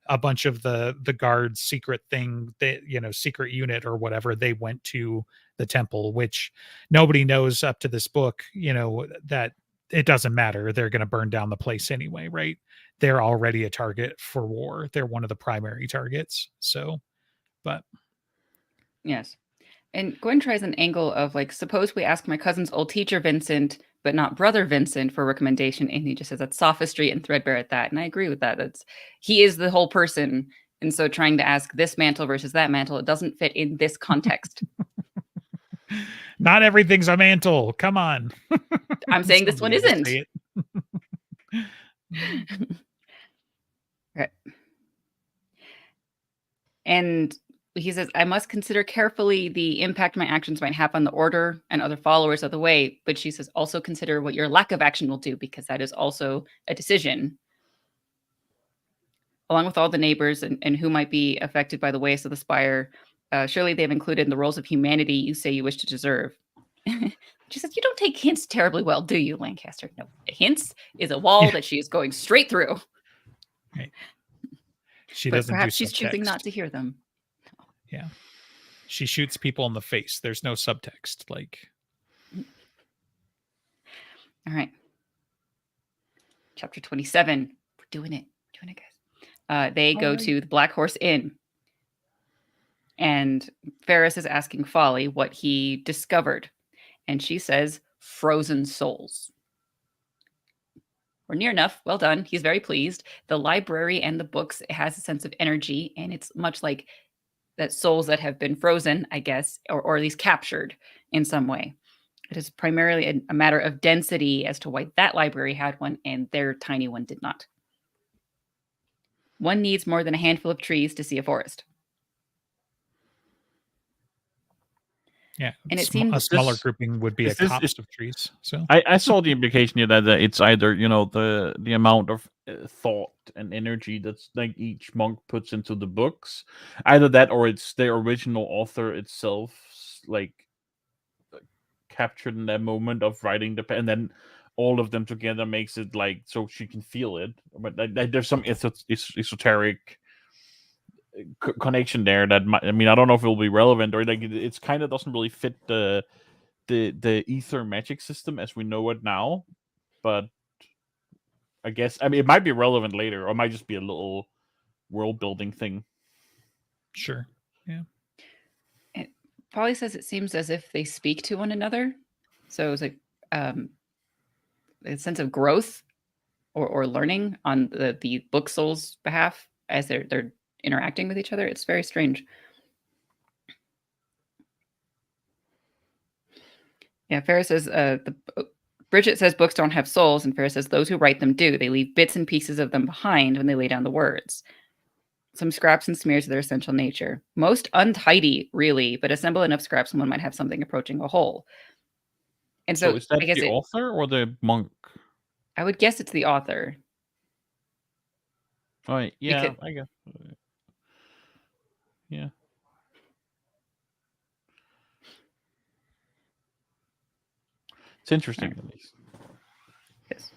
a bunch of the guards' secret thing, that, you know, secret unit or whatever, they went to the temple, which nobody knows up to this book, you know, that it doesn't matter. They're going to burn down the place anyway, right? They're already a target for war. They're one of the primary targets. So, but. Yes. And Gwen tries an angle of like, suppose we ask my cousin's old teacher, Vincent, but not brother Vincent, for recommendation. And he just says that's sophistry and threadbare at that. And I agree with that. He is the whole person. And so trying to ask this mantle versus that mantle, it doesn't fit in this context. Not everything's a mantle. Come on. I'm saying this one isn't. Right. And he says, I must consider carefully the impact my actions might have on the order and other followers of the way. But she says, also consider what your lack of action will do, because that is also a decision. Along with all the neighbors and who might be affected by the waste of the spire, surely they've included in the roles of humanity you say you wish to deserve. She says, you don't take hints terribly well, do you, Lancaster? No, hints is a wall that she is going straight through. Right. She but doesn't. Perhaps she's choosing not to hear them. Yeah. She shoots people in the face. There's no subtext. Like. All right. Chapter 27. We're doing it. Guys. They go to the Black Horse Inn. And Ferris is asking Folly what he discovered. And she says, frozen souls. We're near enough. Well done. He's very pleased. The library and the books, it has a sense of energy. And it's much like that souls that have been frozen, I guess, or at least captured in some way. It is primarily a matter of density as to why that library had one and their tiny one did not. One needs more than a handful of trees to see a forest. Yeah, And it a seems smaller this- grouping would be a is this- copse of trees. So I saw the implication here that it's either the amount of thought and energy that's like each monk puts into the books, either that or it's the original author itself like captured in that moment of writing and then all of them together makes it like so she can feel it. But like, there's some esoteric connection there that I mean I don't know if it will be relevant or like it's kind of doesn't really fit the ether magic system as we know it now, but I guess I mean it might be relevant later or it might just be a little world building thing. sure. Yeah. it probably says it seems as if they speak to one another. So it's like a sense of growth or learning on the book soul's behalf as they're interacting with each other. It's very strange. Yeah, Ferris says Bridget says books don't have souls, and Ferris says those who write them do. They leave bits and pieces of them behind when they lay down the words. Some scraps and smears of their essential nature. Most untidy, really, but assemble enough scraps one might have something approaching a whole. And so Is that I guess the author or the monk? I would guess it's the author. Oh, yeah, Because, I guess. Yeah. It's interesting, at least. yes.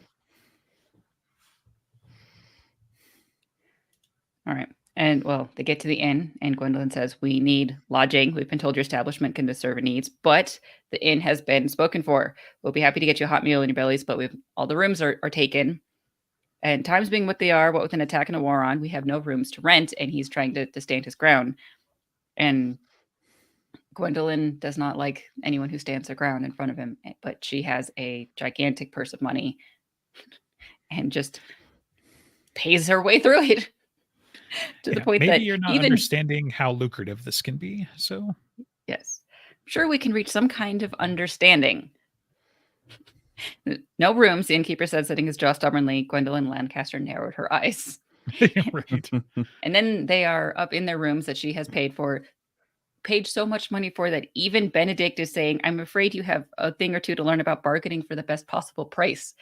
All right. And well, they get to the inn, and Gwendolyn says, "We need lodging. We've been told your establishment can serve our needs, but the inn has been spoken for. We'll be happy to get you a hot meal in your bellies, but all the rooms are taken. And times being what they are, what with an attack and a war on, we have no rooms to rent." And he's trying to stand his ground. And Gwendolyn does not like anyone who stands their ground in front of him, but she has a gigantic purse of money and just pays her way through it. To the point maybe that you're not understanding how lucrative this can be. So yes, I'm sure we can reach some kind of understanding. No rooms, the innkeeper said, setting his jaw stubbornly. Gwendolyn Lancaster narrowed her eyes. right. And then they are up in their rooms that she has paid so much money for that even Benedict is saying, "I'm afraid you have a thing or two to learn about bargaining for the best possible price."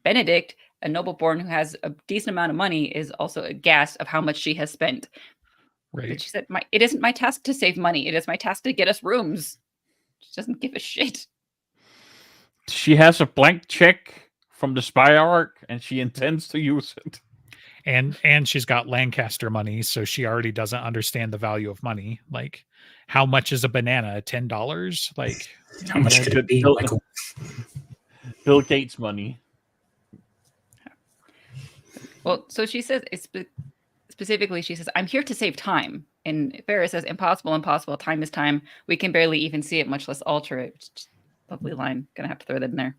Benedict, a noble-born who has a decent amount of money, is also aghast of how much she has spent. Right. But she said, "It isn't my task to save money. It is my task to get us rooms." She doesn't give a shit. She has a blank check from the spy arc, and she intends to use it. And she's got Lancaster money, so she already doesn't understand the value of money. Like, how much is a banana? $10? Like, how much could it be, Bill, Michael? Bill Gates money. Well, so she says, specifically, she says, "I'm here to save time." And Ferris says, "Impossible, impossible. Time is time. We can barely even see it, much less alter it." Just lovely line. Gonna have to throw that in there.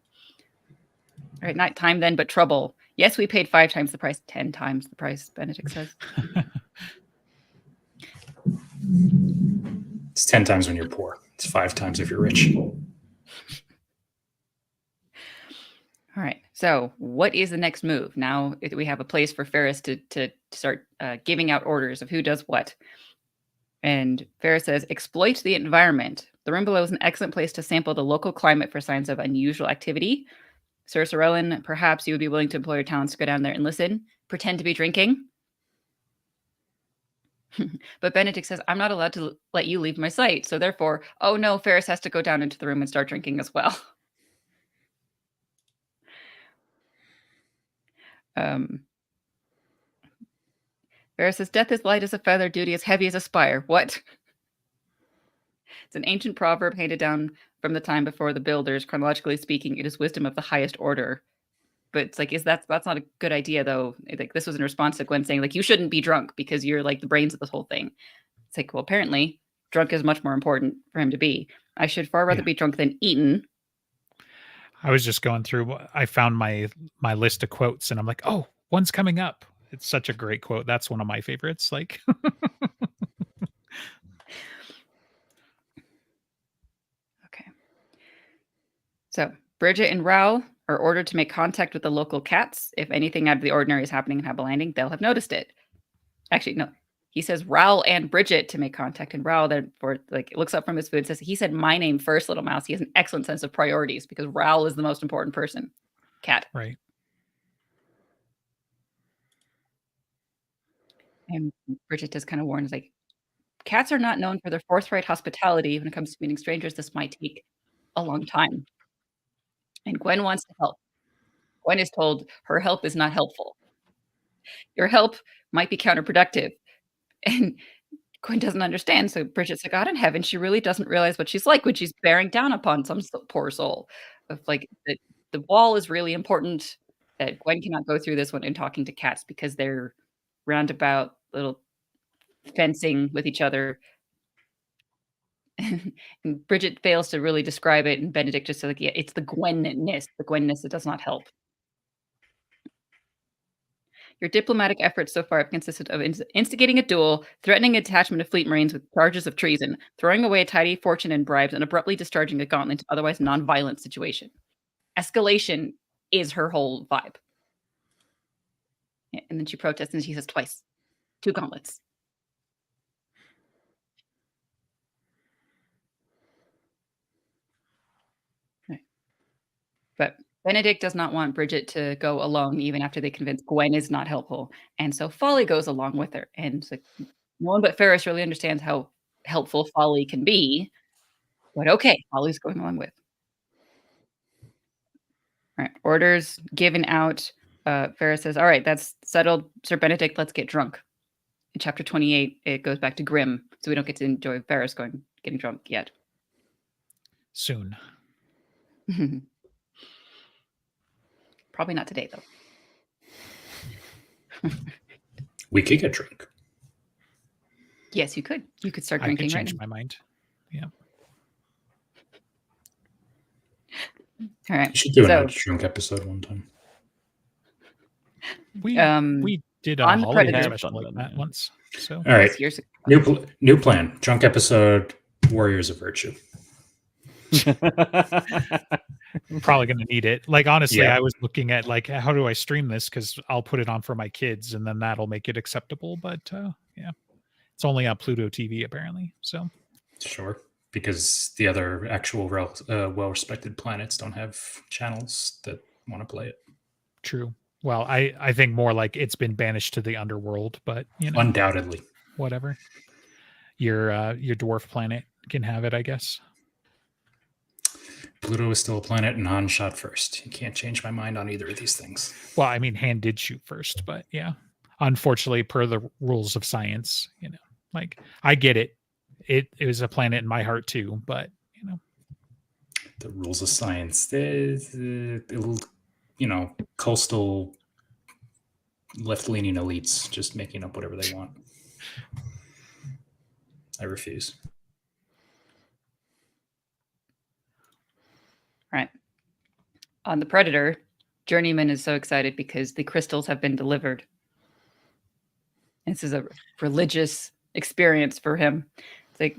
All right, not time then, but trouble. Yes, we paid 5 times the price, 10 times the price, Benedict says. It's 10 times when you're poor. It's 5 times if you're rich. All right. So, what is the next move? Now we have a place for Ferris to start giving out orders of who does what. And Ferris says, "Exploit the environment. The room below is an excellent place to sample the local climate for signs of unusual activity. Sir Sorellin, perhaps you would be willing to employ your talents to go down there and listen, pretend to be drinking." But Benedict says, "I'm not allowed to let you leave my sight. So therefore, oh no, Ferris has to go down into the room and start drinking as well." Ferris says, "Death is light as a feather, duty as heavy as a spire." What? It's an ancient proverb handed down from the time before the builders. Chronologically speaking, it is wisdom of the highest order. But it's like, that's not a good idea, though. Like, this was in response to Gwen saying, like, you shouldn't be drunk because you're like the brains of this whole thing. It's like, well, apparently, drunk is much more important for him to be. I should far rather be drunk than eaten. I was just going through. I found my list of quotes, and I'm like, oh, one's coming up. It's such a great quote. That's one of my favorites. Like, okay. So Bridget and Raoul are ordered to make contact with the local cats. If anything out of the ordinary is happening in Happy Landing, they'll have noticed it. Actually, no. He says Raoul and Bridget to make contact, and Raoul therefore looks up from his food and says, "He said my name first, little mouse." He has an excellent sense of priorities because Raoul is the most important person. Cat. Right. And Bridget does kind of warn, like, cats are not known for their forthright hospitality when it comes to meeting strangers. This might take a long time. And Gwen wants to help. Gwen is told her help is not helpful. Your help might be counterproductive. And Gwen doesn't understand. So Bridget's like, God in heaven, she really doesn't realize what she's like when she's bearing down upon some poor soul. Of like the wall is really important. That Gwen cannot go through this one in talking to cats because they're roundabout little fencing with each other. And Bridget fails to really describe it, and Benedict just says, like, yeah, it's the Gwenness that does not help. Your diplomatic efforts so far have consisted of instigating a duel, threatening a detachment of fleet marines with charges of treason, throwing away a tidy fortune in bribes, and abruptly discharging a gauntlet into otherwise non-violent situation. Escalation is her whole vibe. Yeah, and then she protests, and she says twice. 2 gauntlets. But Benedict does not want Bridget to go alone, even after they convince Gwen is not helpful. And so Folly goes along with her. And so no one but Ferris really understands how helpful Folly can be. But okay, Folly's going along with. All right, orders given out. Ferris says, all right, that's settled. Sir Benedict, let's get drunk. In chapter 28, it goes back to Grimm. So we don't get to enjoy Ferris getting drunk yet. Soon. Probably not today, though. We could get drunk. Yes, you could. You could start I could drinking right change now. my mind. Yeah. All right. You should do a drunk episode one time. We did a on the holiday Predator. special like that once. So All right. Years ago. New plan. Drunk episode, Warriors of Virtue. I'm probably going to need it. Like, honestly, Yeah. I was looking at, like, how do I stream this? Because I'll put it on for my kids, and then that'll make it acceptable. But yeah, it's only on Pluto TV, apparently. So Sure. Because the other actual well-respected planets don't have channels that want to play it. True. Well, I think more like it's been banished to the underworld, but, you know, Undoubtedly. whatever. Your dwarf planet can have it, I guess. Pluto is still a planet, and Han shot first. You can't change my mind on either of these things. Well, I mean, Han did shoot first, but yeah, unfortunately, per the rules of science, you know, like, I get it. It was a planet in my heart too, but, you know, The rules of science. There's, coastal left-leaning elites just making up whatever they want. I refuse. Right. On the Predator, Journeyman is so excited because the crystals have been delivered. This is a religious experience for him. It's like,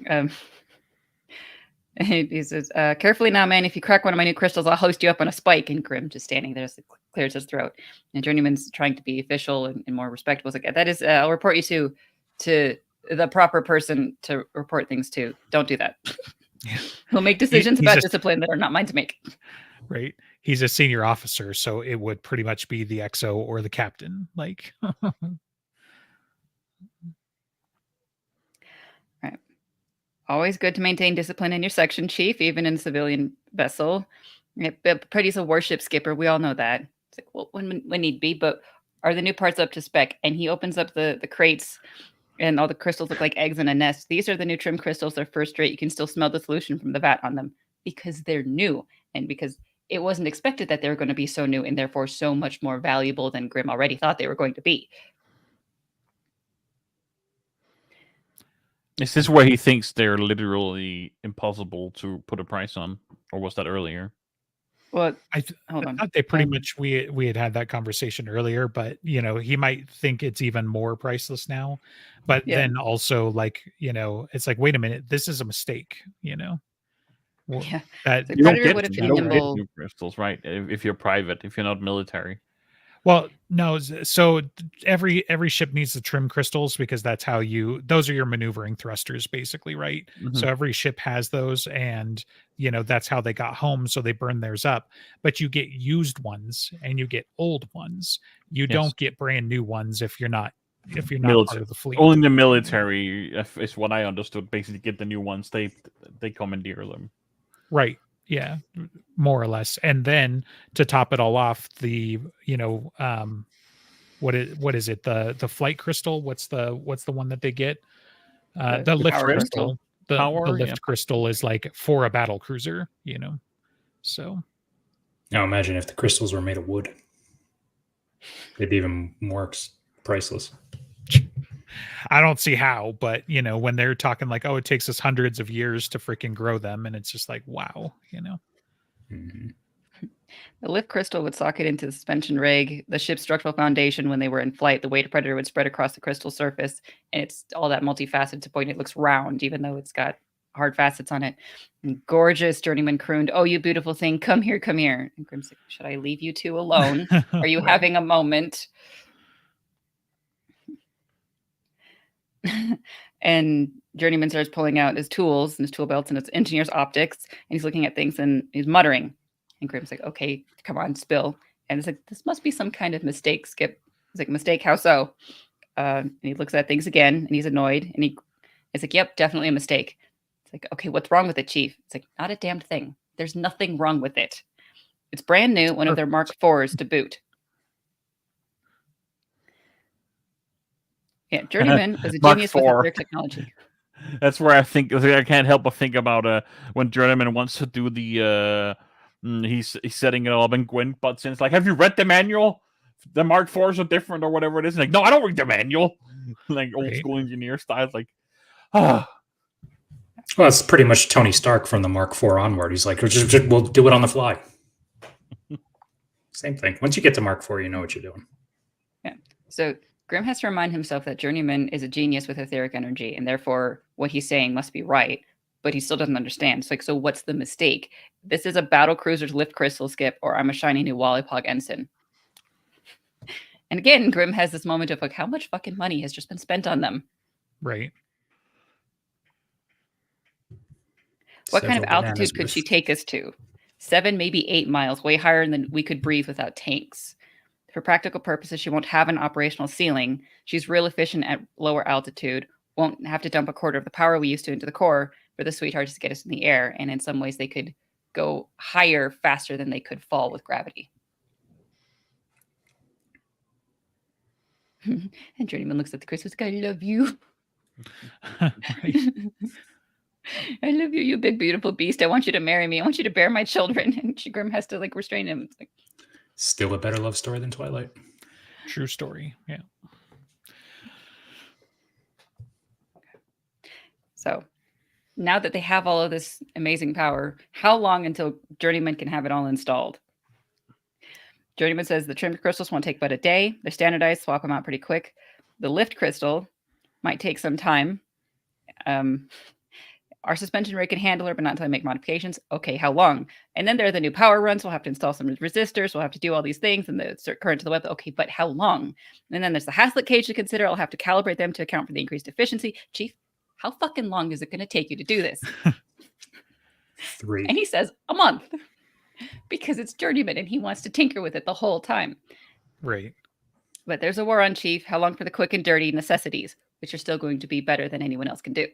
he says, carefully now, man, if you crack one of my new crystals, I'll hoist you up on a spike. And Grimm just standing there, clears his throat. And Journeyman's trying to be official and more respectable. It's like, that is, I'll report you to the proper person to report things to. Don't do that. Yeah. He'll make decisions about discipline that are not mine to make. Right. He's a senior officer, so it would pretty much be the XO or the captain. Like, right. Always good to maintain discipline in your section, Chief, even in a civilian vessel. Pretty's a warship skipper. We all know that. It's like, well, when need be, but are the new parts up to spec? And he opens up the crates, and all the crystals look like eggs in a nest. These are the new trim crystals. They're first rate. You can still smell the solution from the vat on them because they're new, and because it wasn't expected that they were going to be so new and therefore so much more valuable than Grimm already thought they were going to be. Is this where he thinks they're literally impossible to put a price on, or was that earlier? Well, hold on. I thought they pretty much we had that conversation earlier, but you know, he might think it's even more priceless now. But then also, like, you know, it's like, wait a minute, this is a mistake, you know. Well, that the Predator would have been nimble. New crystals, right? If you're private, if you're not military. Well, no. So every ship needs the trim crystals because that's how those are your maneuvering thrusters, basically, right? Mhm. So every ship has those, and that's how they got home. So they burn theirs up. But you get used ones and you get old ones. You Yes. don't get brand new ones if you're not part Military. of the fleet. Only the military is what I understood. Basically, get the new ones. They commandeer them. Right. Yeah, more or less. And then to top it all off, the what is it? The flight crystal? What's the one that they get? The lift power crystal. The Power, lift crystal is like for a battle cruiser, So Now imagine if the crystals were made of wood. They'd be even more priceless. I don't see how, but when they're talking like, oh, it takes us hundreds of years to freaking grow them, and it's just like, wow, Mm-hmm. The lift crystal would socket into the suspension rig, the ship's structural foundation. When they were in flight, the weight of Predator would spread across the crystal surface, and it's all that multifaceted to point. It looks round, even though it's got hard facets on it. And gorgeous journeyman crooned, "Oh, you beautiful thing, come here, come here." And Grimm's like, "Should I leave you two alone? Are you having a moment?" And journeyman starts pulling out his tools and his tool belts and his engineer's optics, and he's looking at things and he's muttering. And Grimm's like, "Okay, come on, spill." And it's like, "This must be some kind of mistake, Skip." He's like, "Mistake? How so?" And he looks at things again, and he's annoyed. And he's like, "Yep, definitely a mistake." It's like, "Okay, what's wrong with it, Chief?" It's like, "Not a damned thing. There's nothing wrong with it. It's brand new, one of their Mark IVs to boot." Yeah, journeyman was a Mark genius with IV. their technology. That's where I can't help but think about when journeyman wants to do the he's setting it all up and Gwen butts in. It's like, "Have you read the manual? The Mark IVs are different or whatever it is." Like, "No, I don't read the manual." Like old school engineer style. Like, Well, it's pretty much Tony Stark from the Mark IV onward. He's like, we'll do it on the fly. Same thing. Once you get to Mark IV, you know what you're doing. Yeah. So Grimm has to remind himself that journeyman is a genius with etheric energy, and therefore what he's saying must be right. But he still doesn't understand. It's like, so what's the mistake? This is a battle cruiser's lift crystal, Skip, or I'm a shiny new Wallipog ensign. And again, Grimm has this moment of like, how much fucking money has just been spent on them? Right. What kind of altitude could she take us to? 7, maybe 8 miles, way higher than we could breathe without tanks. For practical purposes, she won't have an operational ceiling. She's real efficient at lower altitude, won't have to dump a quarter of the power we used to into the core for the sweethearts to get us in the air. And in some ways, they could go higher faster than they could fall with gravity. And Journeyman looks at the Christmas guy. "I love you." "I love you, you big, beautiful beast. I want you to marry me. I want you to bear my children." And Grimm has to like restrain him. It's like, still a better love story than Twilight. True story. Yeah. So now that they have all of this amazing power, how long until Journeyman can have it all installed? Journeyman says the trim crystals won't take but a day. They're standardized, swap them out pretty quick. The lift crystal might take some time. Our suspension rig can handle her, but not until I make modifications. Okay, how long? And then there are the new power runs. We'll have to install some resistors. We'll have to do all these things and the insert current to the web. Okay, but how long? And then there's the Haslett cage to consider. I'll have to calibrate them to account for the increased efficiency. Chief, how fucking long is it going to take you to do this? 3. And he says a month because it's journeyman and he wants to tinker with it the whole time. Right. But there's a war on, Chief. How long for the quick and dirty necessities, which are still going to be better than anyone else can do?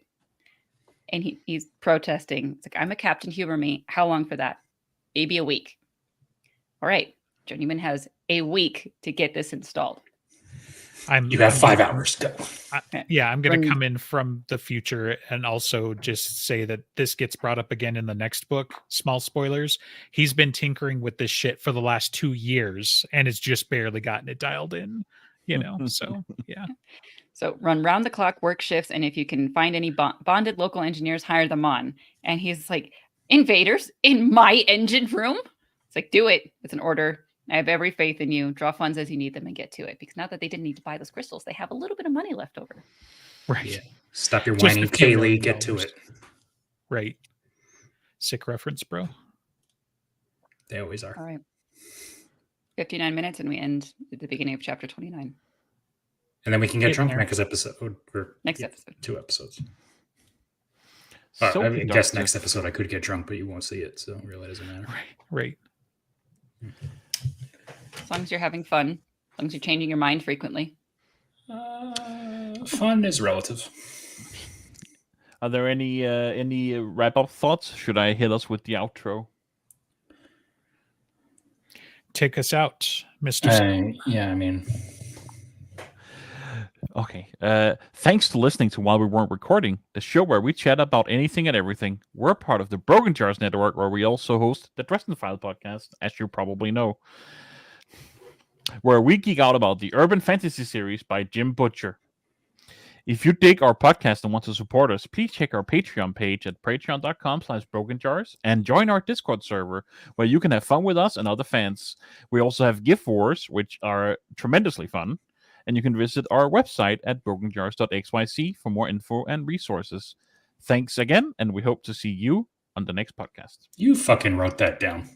And he's protesting. It's like, "I'm a captain, humor me. How long for that?" "Maybe a week." All right. Journeyman has a week to get this installed. You have 5 hours. Go. I'm going to come in from the future and also just say that this gets brought up again in the next book. Small spoilers. He's been tinkering with this shit for the last 2 years and it's just barely gotten it dialed in, So, yeah. So run round the clock work shifts, and if you can find any bonded local engineers, hire them on. And he's like, "Invaders in my engine room?" It's like, "Do it. It's an order. I have every faith in you. Draw funds as you need them and get to it." Because now that they didn't need to buy those crystals, they have a little bit of money left over. Right. Yeah. Stop your Just whining, a few Kaylee. million Get to dollars. it. Right. Sick reference, bro. They always are. All right. 59 minutes, and we end at the beginning of chapter 29. And then we can get Getting drunk there. next episode. Or, Next yeah, episode. 2 episodes. So I guess productive. next episode I could get drunk, but you won't see it, so it really doesn't matter. Right. As long as you're having fun, as long as you're changing your mind frequently. Fun is relative. Are there any wrap-up thoughts? Should I hit us with the outro? Take us out, Mr. Yeah, I mean, Okay. Thanks to listening to While We Weren't Recording, the show where we chat about anything and everything. We're part of the Broken Jars Network, where we also host the Dresden File podcast, as you probably know, where we geek out about the urban fantasy series by Jim Butcher. If you dig our podcast and want to support us, please check our Patreon page at patreon.com/brokenjars and join our Discord server, where you can have fun with us and other fans. We also have gift wars, which are tremendously fun. And you can visit our website at brokenjars.xyz for more info and resources. Thanks again, and we hope to see you on the next podcast. you fucking wrote that down.